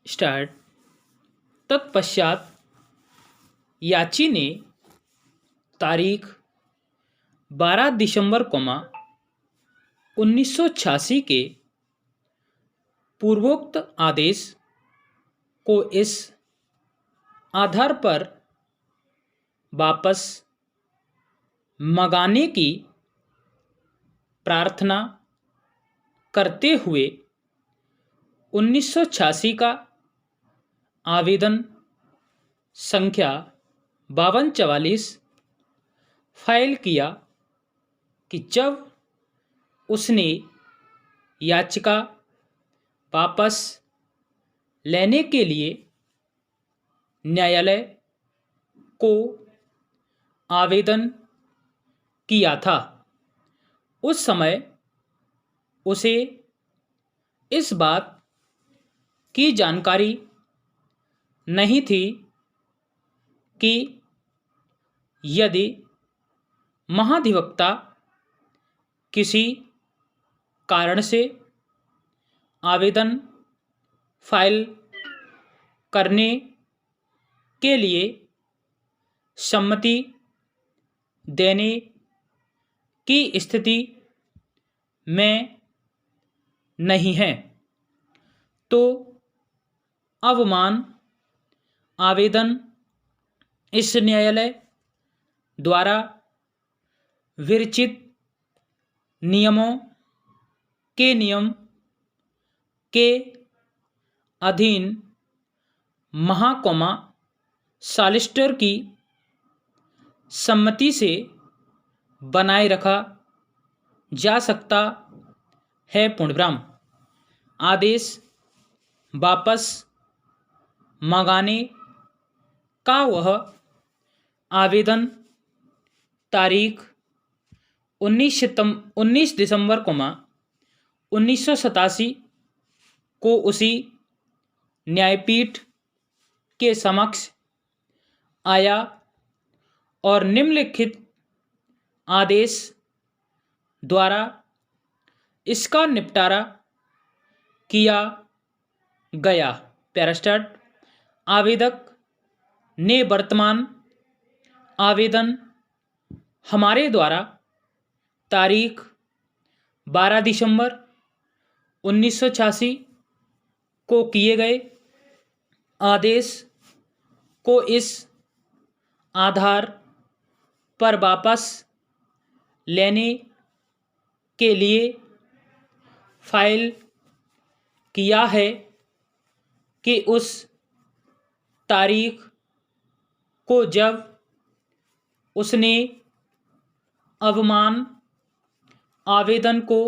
Start. तत्पश्चात याची ने तारीख 12 दिसंबर 1986 के पूर्वोक्त आदेश को इस आधार पर वापस मंगाने की प्रार्थना करते हुए 1986 का आवेदन संख्या 5244 फाइल किया कि जब उसने याचिका वापस लेने के लिए न्यायालय को आवेदन किया था, उस समय उसे इस बात की जानकारी नहीं थी कि यदि महाधिवक्ता किसी कारण से आवेदन फाइल करने के लिए सम्मति देने की स्थिति में नहीं है, तो अवमान आवेदन इस न्यायालय द्वारा विरचित नियमों के नियम के अधीन सॉलिसिटर की सम्मति से बनाए रखा जा सकता है। पूर्णविराम। आदेश वापस मंगाने का वह आवेदन तारीख 19 दिसंबर 1987 को उसी न्यायपीठ के समक्ष आया और निम्नलिखित आदेश द्वारा इसका निपटारा किया गया। पैरास्टार्ट। आवेदक ने वर्तमान आवेदन हमारे द्वारा तारीख 12 दिसंबर 1986 को किए गए आदेश को इस आधार पर वापस लेने के लिए फाइल किया है कि उस तारीख को जब उसने अवमान आवेदन को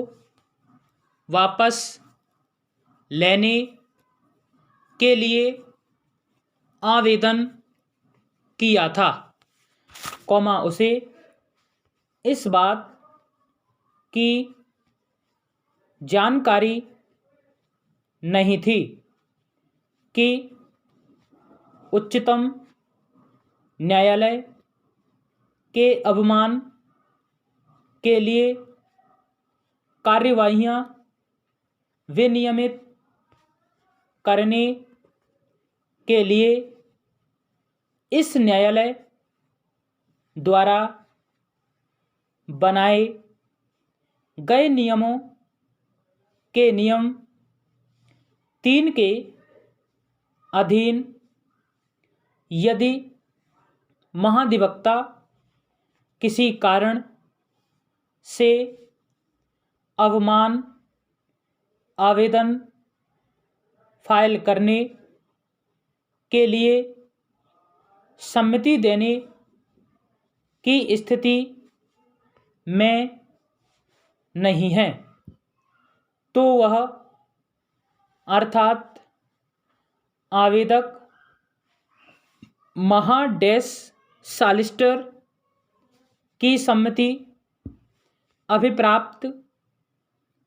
वापस लेने के लिए आवेदन किया था, उसे इस बात की जानकारी नहीं थी कि उच्चतम न्यायालय के अवमान के लिए कार्यवाहियां विनियमित करने के लिए इस न्यायालय द्वारा बनाए गए नियमों के नियम 3 के अधीन यदि महाधिवक्ता किसी कारण से अवमान आवेदन फाइल करने के लिए सम्मति देने की स्थिति में नहीं है, तो वह अर्थात आवेदक सॉलिसिटर की सम्मति अभिप्राप्त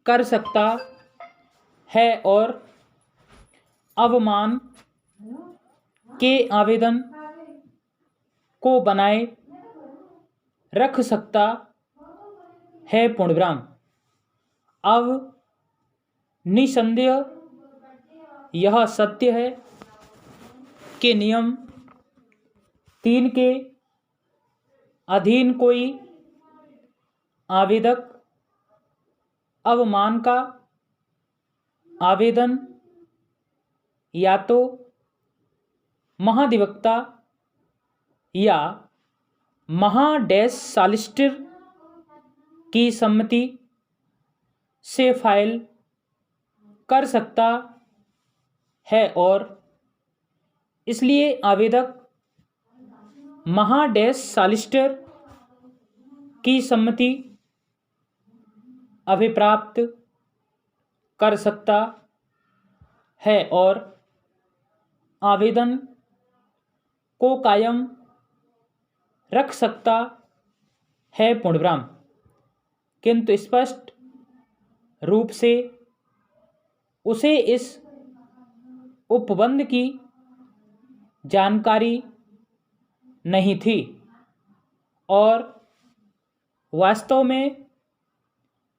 कर सकता है और अवमान के आवेदन को बनाए रख सकता है। पूर्णविराम। अब निसंदेह यह सत्य है कि नियम 3 के अधीन कोई आवेदक अवमान का आवेदन या तो महाधिवक्ता या सॉलिसिटर की सम्मति से फाइल कर सकता है और इसलिए आवेदक सॉलिसिटर की सम्मति अभिप्राप्त कर सकता है और आवेदन को कायम रख सकता है पूर्णविराम। किंतु स्पष्ट रूप से उसे इस उपबंध की जानकारी नहीं थी और वास्तव में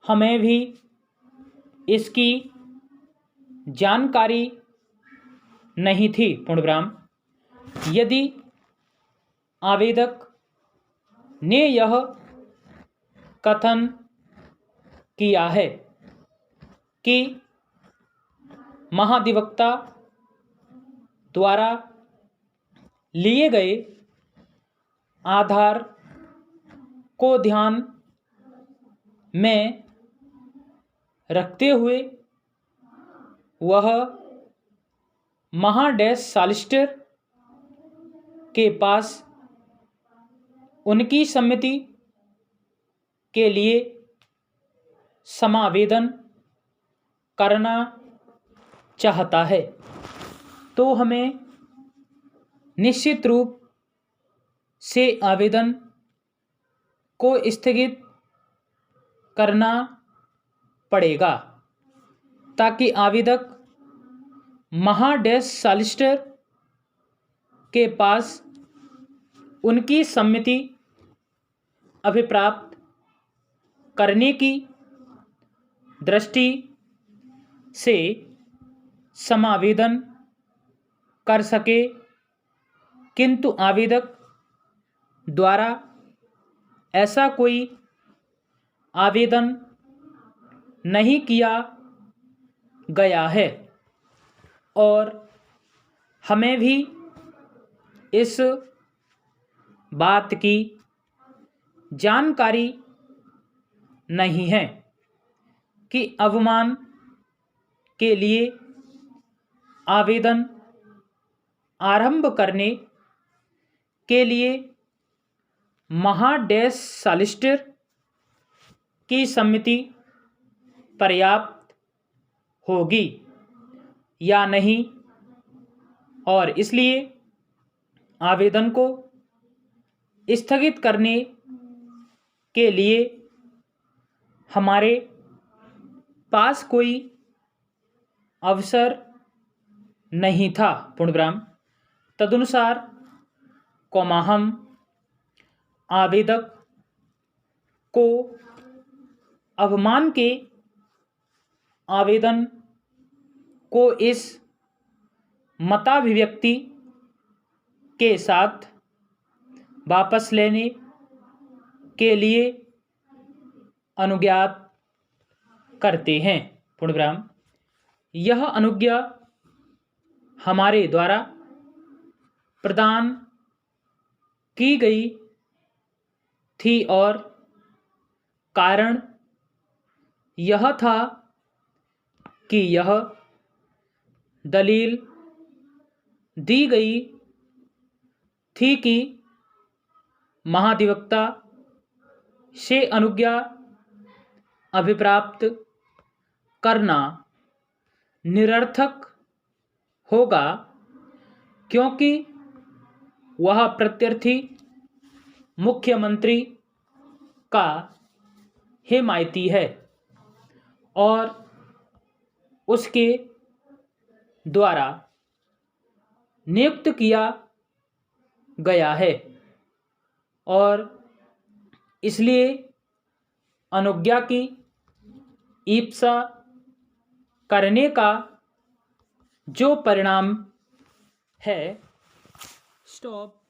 हमें भी इसकी जानकारी नहीं थी पूर्णविराम। यदि आवेदक ने यह कथन किया है कि महाधिवक्ता द्वारा लिए गए आधार को ध्यान में रखते हुए वह सॉलिसिटर के पास उनकी सम्मति के लिए समावेदन करना चाहता है तो हमें निश्चित रूप से आवेदन को स्थगित करना पड़ेगा ताकि आवेदक सॉलिसिटर के पास उनकी सम्मति अभिप्राप्त करने की दृष्टि से समावेदन कर सके। किंतु आवेदक द्वारा ऐसा कोई आवेदन नहीं किया गया है और हमें भी इस बात की जानकारी नहीं है कि अवमान के लिए आवेदन आरंभ करने के लिए सॉलिसिटर की सम्मति पर्याप्त होगी या नहीं और इसलिए आवेदन को स्थगित करने के लिए हमारे पास कोई अवसर नहीं था पूर्णविराम। तदनुसार हम आवेदक को अवमान के आवेदन को इस मताभिव्यक्ति के साथ वापस लेने के लिए अनुज्ञात करते हैं पूर्णविराम। यह अनुज्ञा हमारे द्वारा प्रदान की गई थी और कारण यह था कि यह दलील दी गई थी कि महाधिवक्ता से अनुज्ञा अभिप्राप्त करना निरर्थक होगा क्योंकि वह प्रत्यर्थी मुख्यमंत्री का हिमायती है और उसके द्वारा नियुक्त किया गया है और इसलिए अनुज्ञा की ईप्सा करने का जो परिणाम है स्टॉप